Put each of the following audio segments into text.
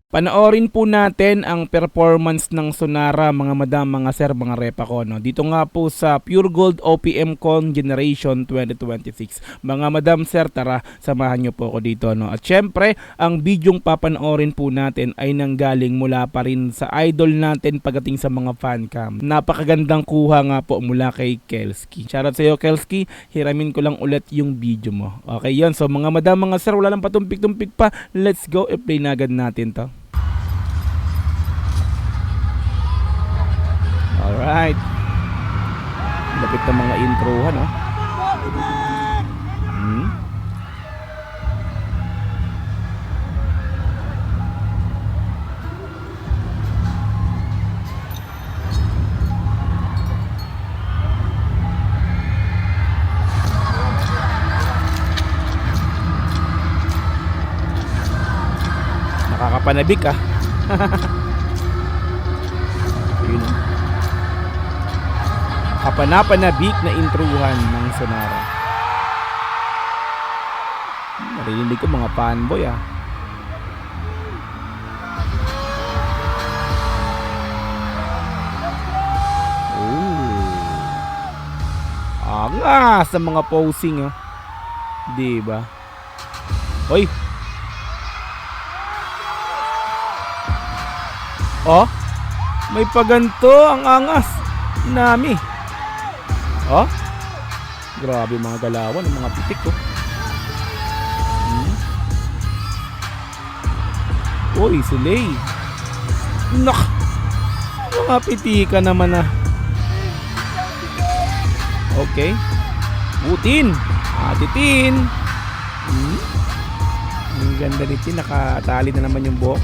Panoorin po natin ang performance ng Sonara, mga madam, mga sir, mga repa ko, no? Dito nga po sa Pure Gold OPM Con Generation 2026. Mga madam, sir, tara, samahan nyo po ako dito, no? At syempre, ang bidyong papanoorin po natin ay nanggaling mula pa rin sa idol natin pagdating sa mga fan cam. Napakagandang kuha nga po mula kay Kelski. Shoutout sa iyo, Kelski. Hiramin ko lang ulit yung video mo. Okay, yun. So mga madam, mga sir, wala lang patumpik-tumpik pa. Let's go, i-play na agad natin to. Alright. Lapit ng mga introhan, no? Nakakapanabik, ah. Yun, kapanapanabik na intruhan ng Sonara. Narinig ko mga fanboy, ah. Angas sa mga posing, oh. Diba? Hoy. Oh, may paganto ang angas. Nami. Oh, grabe mga galawan ng mga pitik ko. Uy, silay. Nak, mga pitika naman, ah. Okay. Butin. Atitin. Ang ganda nito, nakatali na naman yung buhok.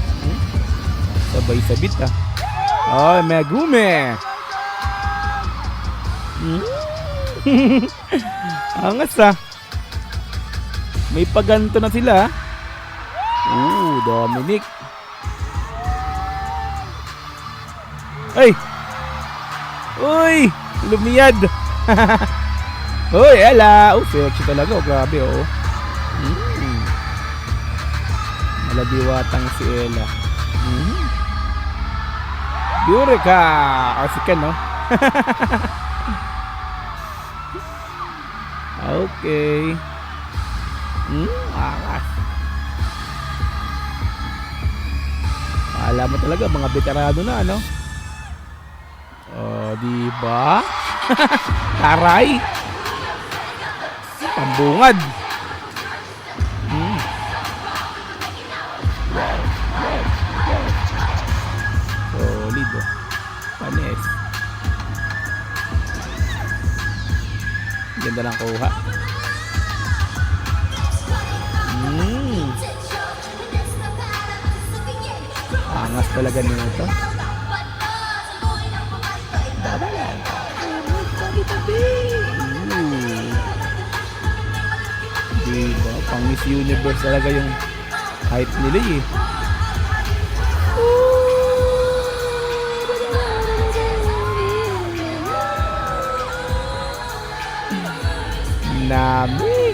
Sabay sabit, ah. Oh, Megume. Angas, ah. May paganto na sila. Dominic. Ay. Uy, lumiyad. Uy, ala. Sexy talaga, oh, grabe, oh. Maladiwatang si Ella. Eureka. Asikan, no? Okay. Angas. Alam mo talaga mga veterano na, ano? Oh, di ba? Taray. Pambungad. Solid, oh. Panes. Ganda ng kuha. Angas talaga nito. Diba? Pang Miss Universe talaga yung hype nila, eh. Nami.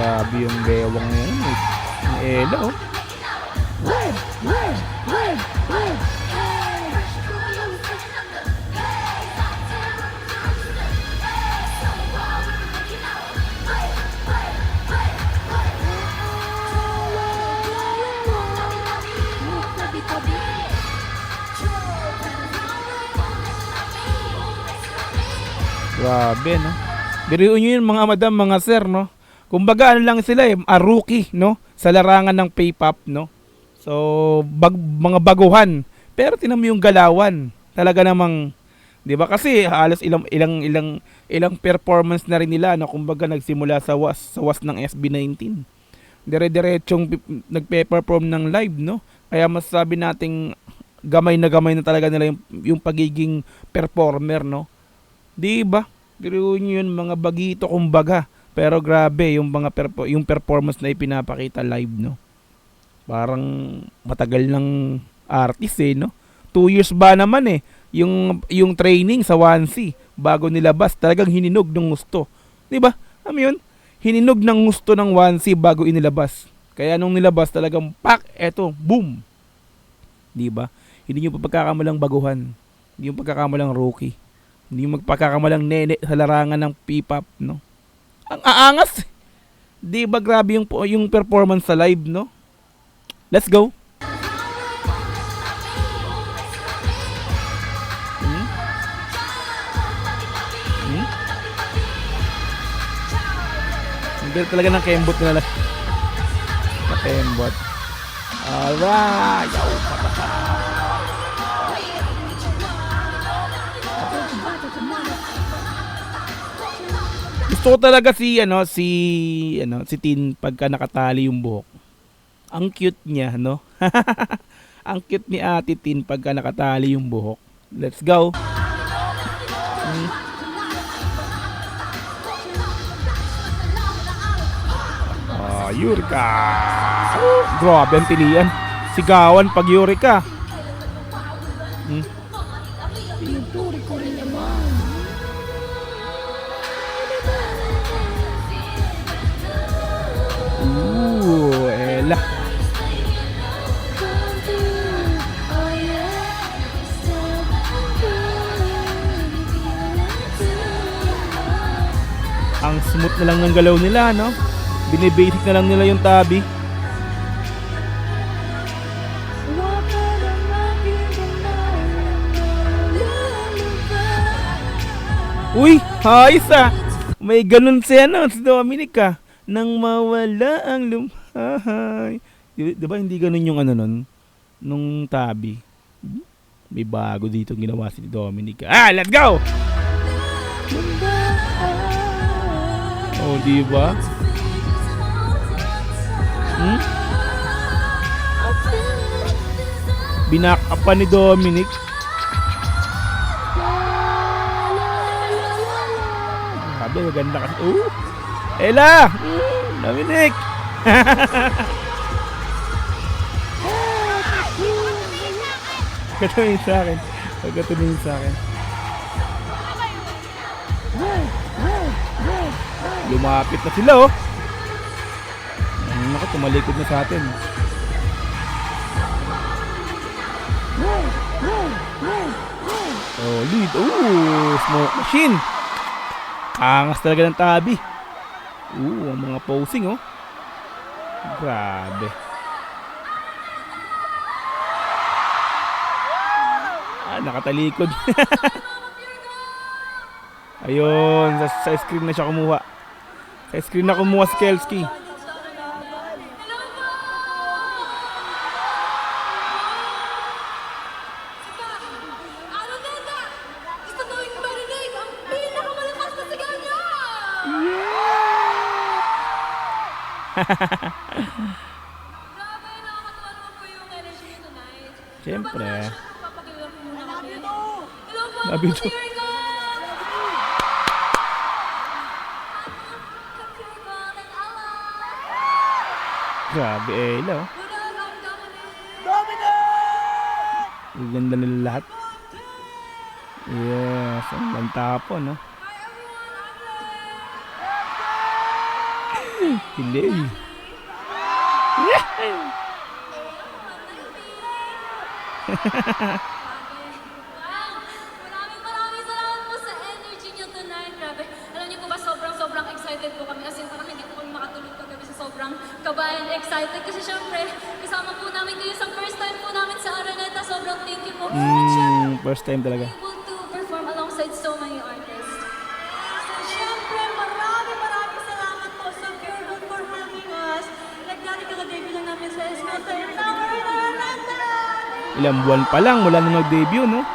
Grabe yung bewang ngayon, eh. Ang Ella, oh. Grabe, no? Biruin nyo yun, mga madam, mga sir, no? Kumbaga, ano lang sila, eh, rookie, no? Sa larangan ng P-pop, no? So, mga baguhan. Pero tinan mo yung galawan. Talaga namang, 'di ba? Kasi halos ilang performance na rin nila, no? Kumbaga nagsimula sa was ng SB19. Dire-diretsong nagpe-perform ng live, no? Kaya masasabi nating gamay na talaga nila yung pagiging performer, no? 'Di ba? Pero yun mga bagito kumbaga. Pero grabe yung mga yung performance na ipinapakita live, no. Parang matagal ng artist, eh, no. 2 years ba naman eh. Yung training sa 1C bago nilabas, talagang hininog ng gusto. 'Di ba? Alam mo yun? Hininog ng gusto ng 1C bago inilabas. Kaya nung nilabas talagang pak, eto, boom. 'Di ba? Hindi yung pagkakamalang baguhan. Hindi yung pagkakamalang rookie. Hindi yung magpagkakamalang nene sa larangan ng P-pop, no? Ang aangas. 'Di ba grabe yung performance sa live, no? Let's go. Hmm? Hmm? Ang galing talaga ng kembot nila. Na kembot. Alright. Yaw, pataka. Gusto ko talaga si Tin pagka nakatali yung buhok. Ang cute niya, no? Ang cute ni Ate Tin pagka nakatali yung buhok. Let's go. Hmm. Eureka. Grabe ang pilian. Sigawan pag Eureka. Hmm. Ella. Ang smooth na lang ng galaw nila, no? Binibasic na lang nila yung tabi. Uy, ayos ah. May ganun si Dominic ah. Nang mawala ang lumahay. Diba hindi ganun yung nun? Nung tabi. May bago dito ginawa si Dominic. Let's go! Oh, diba? Binak up pa ni Dominic. Sabi, maganda kasi. Ella! Dominic! Pagkatumingin sa akin. Pagkatumingin sa akin. Lumapit na sila, oh. Naku, tumalikod na sa atin. Oh, lead. Smoke machine. Angas talaga ng tabi. Ang mga posing, oh. Grabe. Nakatalikod. Ayun, sa screen na siya kumuha. Sa screen na kumuha si Kelski. Grabe, nakakatawa naman po yung energy tonight. Siyempre. Papakilala po muna kami. Hello po, Love you too. Eureka! Grabe, Ella, oh. Ang ganda nila lahat. Yes, ang ganda po, no? Hindi. Maraming salamat po sa energy niyo tonight. Grabe. Alam niyo po ba, sobrang excited po kami. As in, parang hindi po kami makatulog kagabi sa sobrang kabayan excited. Kasi syempre, kasama po namin kayo sa first time po namin sa Araneta. Sobrang thank you po. And syempre, First time talaga. able to perform alongside so many artists. So, syempre, maraming salamat po sa Pure Gold for having us. Nagdari ka-debut lang namin sa Esco Tower in Araneta. Ilang buwan pa lang mula nung nag-debut, no?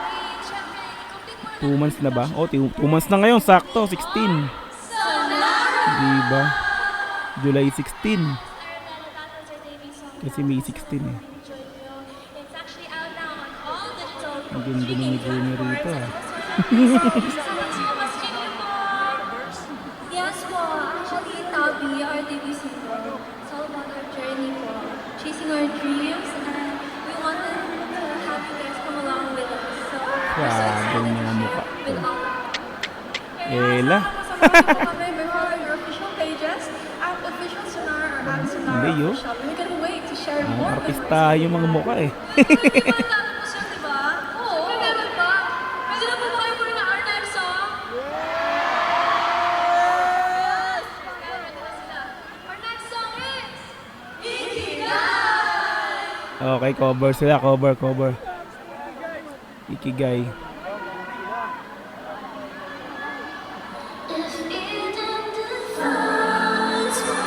2 months na ba? 2 months na ngayon, sakto, 16. Diba? July 16. Kasi May 16 eh. Ang ganda ng Negrini rito ah. Yes po, actually Tabi, our debut single. It's all about our journey po. Chasing our dreams and we wanted to have you guys come along yung mga mukha. Kaya Ela. sama-sama po kami with all your official pages at official Sonar or at Sonar Hindi, yo. official. We can wait to share Mga more artista yung mga mukha eh. Di ba natapos yun, di ba? Oo. Meron ba? Pwede na po ba kayo muna our next song? Yes! Kaya ready na sila. Our next song is Ikigai! Okay, cover sila. Cover. Ikigai.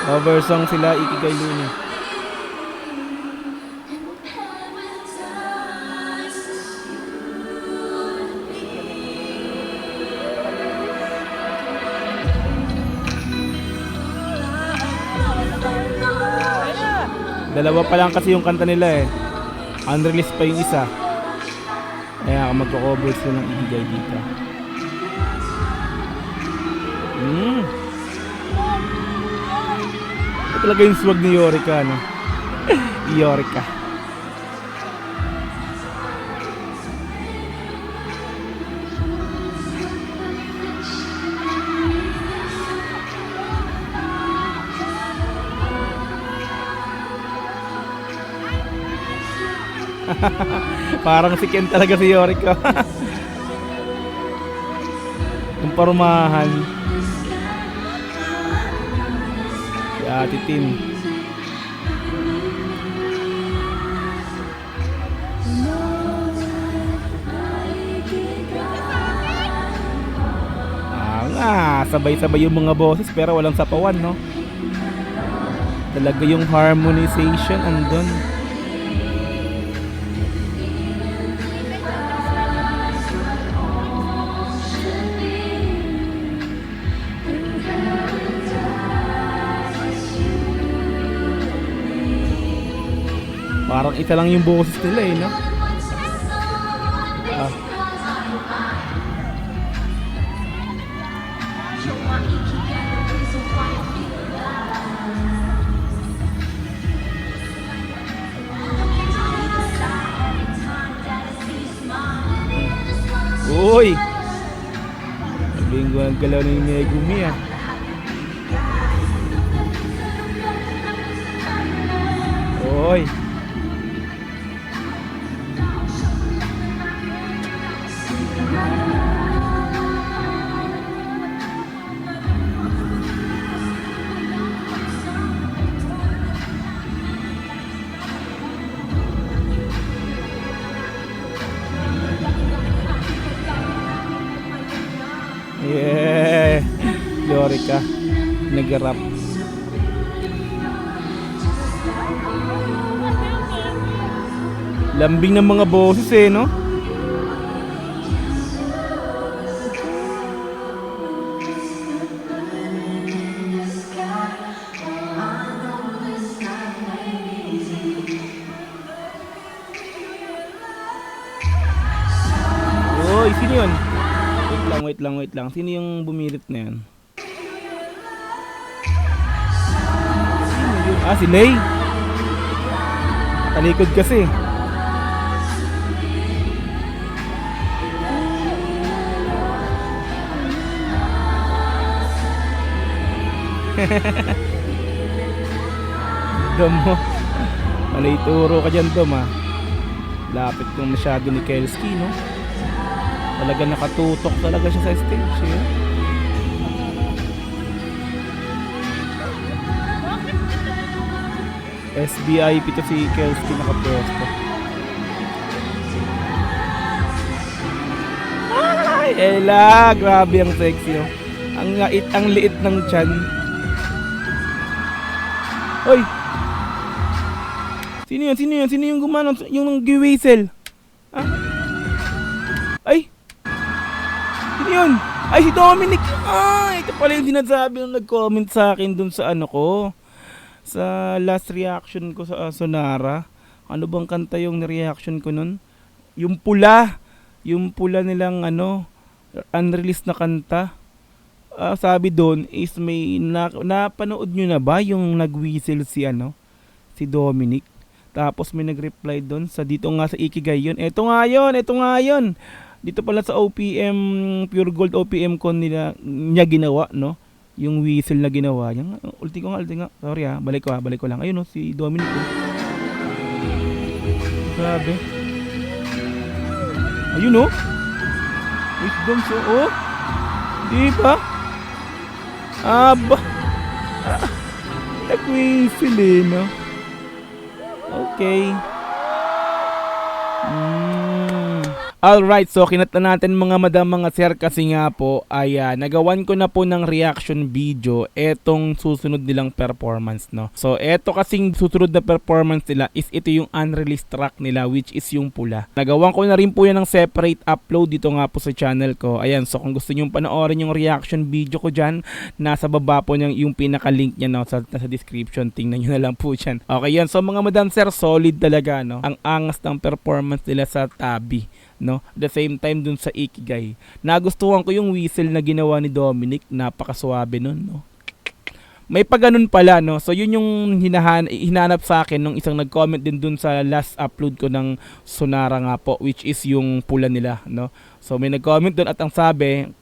Cover song sila, Ikigai Luni. Dalawa pa lang kasi yung kanta nila eh. Unreleased pa yung isa. Kaya magko-cover sila ng Ikigai dito. Ito talaga yung swag ni Yorika, no? Yorika. Parang si Ken talaga si Yorika. Yung parumahan. Si Ate Tin. Sabay-sabay yung mga boses pero walang sapawan, no? Talaga yung harmonization andun. Parang isa lang yung boses nila eh, no? Ah. Uy! Sabihin ko ang galaw na yung Megumi ah. Uy! Yeah! Yorika, nag-rap. Lambing ng mga boses eh, no? Uy, sino yun? Wait lang. Sino yung bumirit na yan? Sino yun? Ah, si Lay. Talikod kasi. Dom mo. Malay turo ka dyan, Dom, ha? Lapit kong masyado ni Kelski, no? Talaga nakatutok talaga siya sa stage, eh. SBIP to si Kelski nakapwesto. Ay, Ella! Grabe ang sexy, oh. Ang liit ng tiyan. Hoy! Sino yun? Sino yung gumano? Yung nag-whistle? Ha? Ay! Sino yun? Ay, si Dominic! Ay! Ito pala yung sinasabi nung nag-comment sa akin dun sa ano ko. Sa last reaction ko sa Sonara. Ano bang kanta yung reaction ko nun? Yung pula. Yung pula nilang ano, unreleased na kanta. Sabi doon is may napanood nyo na ba yung nag-whistle si ano, si Dominic? Tapos may nag-reply doon sa dito nga sa Ikigai yun. Ito nga yun. dito pala sa OPM, Pure Gold OPM con niya ginawa, no? Yung whistle na ginawa niya. Ulti ko nga. Sorry balik ko lang. Ayun, no, si Dominic. Grabe. Ayun, no? Wisdom, so, di ba? Aba. Nag-whistle, no? Okay. Alright, so kinata natin mga madam, mga sir, kasi nga po ay nagawan ko na po ng reaction video etong susunod nilang performance, no. So eto kasing susunod na performance nila is ito yung unreleased track nila, which is yung Pula. Nagawan ko na rin po yan ng separate upload dito nga po sa channel ko. Ayan, so kung gusto niyo panoorin yung reaction video ko dyan, nasa baba po yung pinaka-link niya, no, sa description. Tingnan nyo na lang po dyan. Okay, yan. So mga madam, sir, solid talaga, no. Ang angas ng performance nila sa Tabi, no? At the same time dun sa Ikigai. Nagustuhan ko yung whistle na ginawa ni Dominic, napakasuabe nun, no? May pa ganun pala, no? So yun yung hinanap sa akin nung isang nag-comment din dun sa last upload ko ng Sonara nga po, which is yung Pula nila, no? So may nag-comment dun at ang sabi,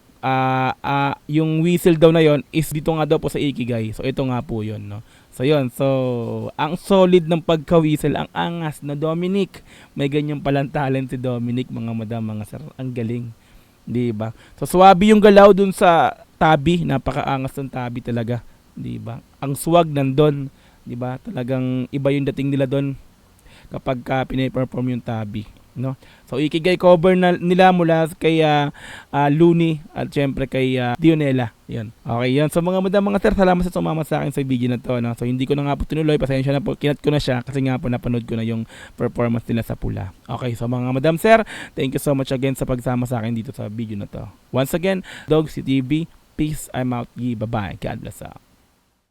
yung whistle daw na yon is dito nga daw po sa Ikigai. So ito nga po yun, no? So yun, so ang solid ng pagka-whistle, ang angas na Dominic. May ganyan palang talent si Dominic, mga madam, mga sir. Ang galing, di ba? So swabe yung galaw dun sa Tabi, napakaangas ng Tabi talaga, di ba? Ang swag nandun, di ba? Talagang iba yung dating nila doon kapag pina-perform yung Tabi, no? So Ikigai cover nila mula kay Looney at syempre kay Dionela. Yan. Okay, yan. So mga madam, mga sir, salamat sa sumama sa akin sa video na to, no? So hindi ko na nga po tinuloy, pasensya na po, kinat ko na siya kasi nga po napanood ko na yung performance nila sa Pula. Okay, so mga madam, sir, thank you so much again sa pagsama sa akin dito sa video na to. Once again, Dog CTV, peace, I'm out. Bye-bye. God bless.